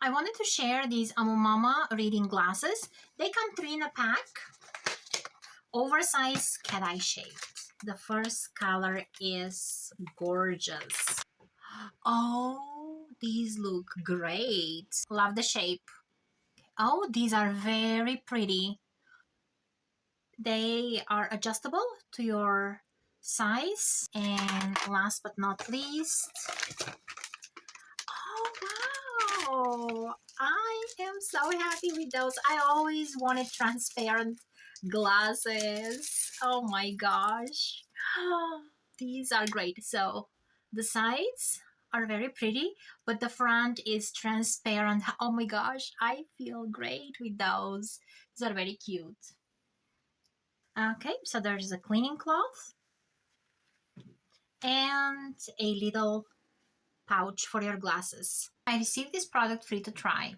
I wanted to share these AMOMOMA reading glasses. They come 3 in a pack. Oversized cat eye shaped. The first color is gorgeous. Oh, these look great. Love the shape. Oh, these are very pretty. They are adjustable to your size. And last but not least, oh wow, I am so happy with those. I always wanted transparent glasses. Oh my gosh. These are great. So the sides are very pretty, but the front is transparent. Oh my gosh, I feel great with those. These are very cute. Okay, so there's a cleaning cloth and a little pouch for your glasses. I received this product free to try.